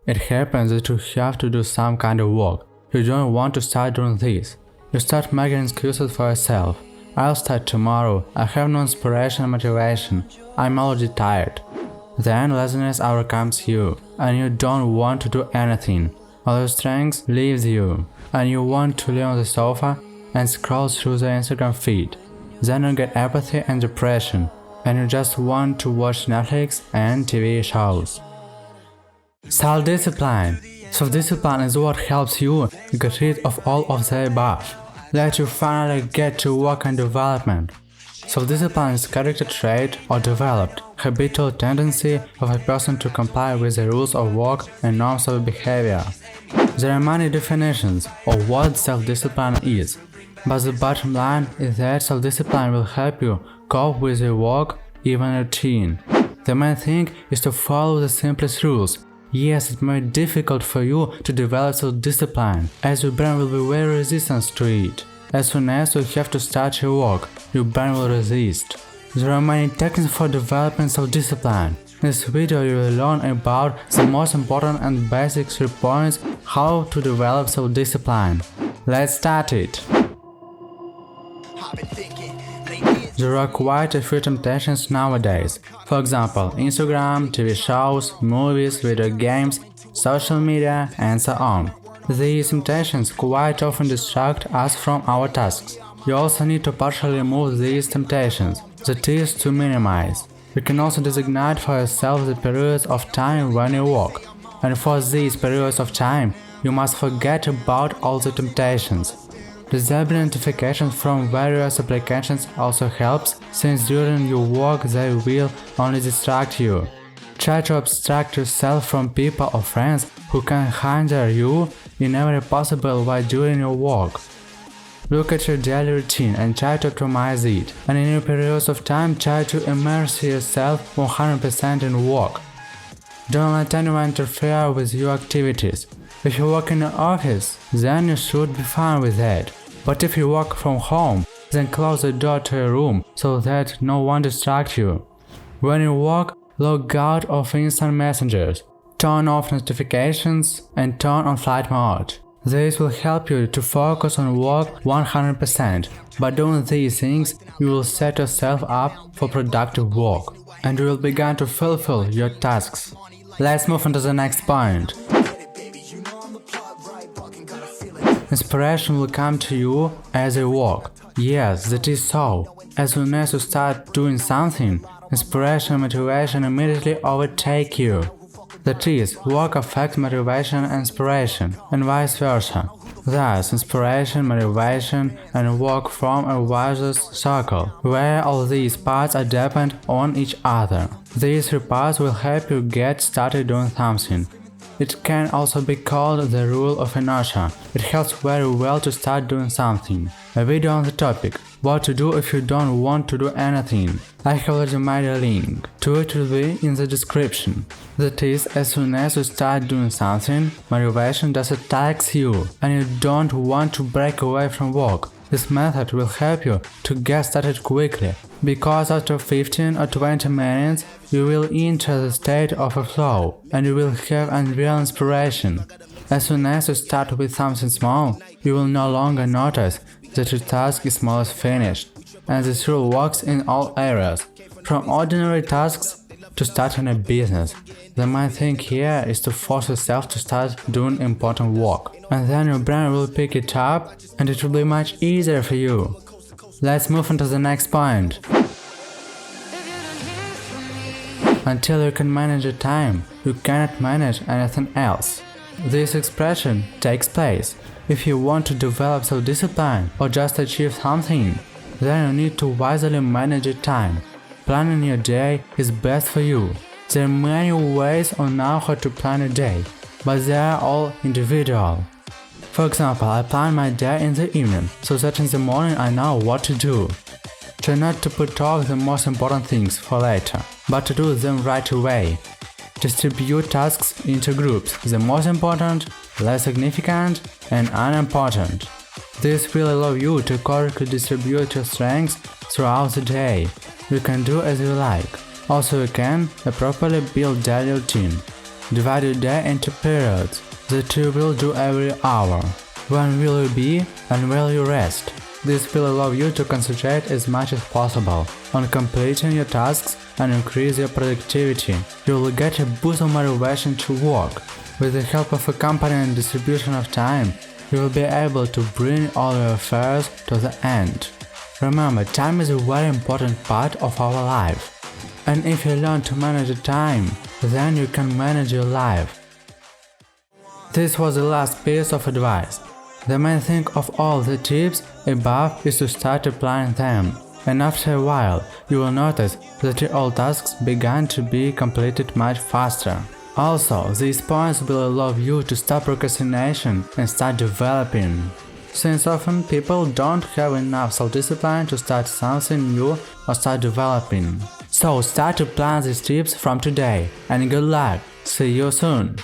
It happens that you have to do some kind of work. You don't want to start doing this. You start making excuses for yourself. I'll start tomorrow, I have no inspiration and motivation, I'm already tired. Then laziness overcomes you, and you don't want to do anything. All your strength leaves you, and you want to lay on the sofa and scroll through the Instagram feed. Then you get apathy and depression, and you just want to watch Netflix and TV shows. Self-discipline. Self-discipline is what helps you get rid of all of the above. Let you finally get to work and development. Self-discipline is a character trait or developed, habitual tendency of a person to comply with the rules of work and norms of behavior. There are many definitions of what self-discipline is, but the bottom line is that self-discipline will help you cope with your work, even routine. The main thing is to follow the simplest rules. Yes, it may be difficult for you to develop self-discipline, as your brain will be very resistant to it. As soon as you have to start your work, your brain will resist. There are many techniques for developing self-discipline. In this video you will learn about the most important and basic 3 points how to develop self-discipline. Let's start it. There are quite a few temptations nowadays. For example, Instagram, TV shows, movies, video games, social media, and so on. These temptations quite often distract us from our tasks. You also need to partially remove these temptations, that is, to minimize. You can also designate for yourself the periods of time when you work. And for these periods of time, you must forget about all the temptations. Disabling notifications from various applications also helps, since during your work they will only distract you. Try to abstract yourself from people or friends who can hinder you in every possible way during your work. Look at your daily routine and try to optimize it, and in your periods of time try to immerse yourself 100% in work. Don't let anyone interfere with your activities. If you work in an office, then you should be fine with that. But if you work from home, then close the door to your room so that no one distracts you. When you work, log out of instant messengers, turn off notifications, and turn on flight mode. This will help you to focus on work 100%. By doing these things, you will set yourself up for productive work, and you will begin to fulfill your tasks. Let's move on to the next point. Inspiration will come to you as you work. Yes, that is so. As soon as you start doing something, inspiration and motivation immediately overtake you. That is, work affects motivation and inspiration, and vice versa. Thus, inspiration, motivation, and work form a vicious circle, where all these parts are dependent on each other. These 3 parts will help you get started doing something. It can also be called the rule of inertia. It helps very well to start doing something. A video on the topic, what to do if you don't want to do anything. I have already made a link to it will be in the description. That is, as soon as you start doing something, motivation just attacks you and you don't want to break away from work. This method will help you to get started quickly, because after 15 or 20 minutes you will enter the state of a flow and you will have unreal inspiration. As soon as you start with something small, you will no longer notice that your task is almost finished. And this rule works in all areas, from ordinary tasks to starting a business. The main thing here is to force yourself to start doing important work, and then your brain will pick it up and it will be much easier for you. Let's move on to the next point. Until you can manage your time, you cannot manage anything else. This expression takes place. If you want to develop self-discipline or just achieve something, then you need to wisely manage your time. Planning your day is best for you. There are many ways on how to plan a day, but they are all individual. For example, I plan my day in the evening, so that in the morning I know what to do. Try not to put off the most important things for later, but to do them right away. Distribute tasks into groups, the most important, less significant, and unimportant. This will allow you to correctly distribute your strengths throughout the day. You can do as you like. Also, you can properly build daily routine. Divide your day into periods that you will do every hour. When will you be and will you rest? This will allow you to concentrate as much as possible on completing your tasks and increase your productivity. You will get a boost of motivation to work. With the help of a accompanying distribution of time, you will be able to bring all your affairs to the end. Remember, time is a very important part of our life. And if you learn to manage the time, then you can manage your life. This was the last piece of advice. The main thing of all the tips above is to start applying them, and after a while you will notice that your old tasks began to be completed much faster. Also, these points will allow you to stop procrastination and start developing. Since often people don't have enough self-discipline to start something new or start developing. So start to plan these tips from today, and good luck! See you soon!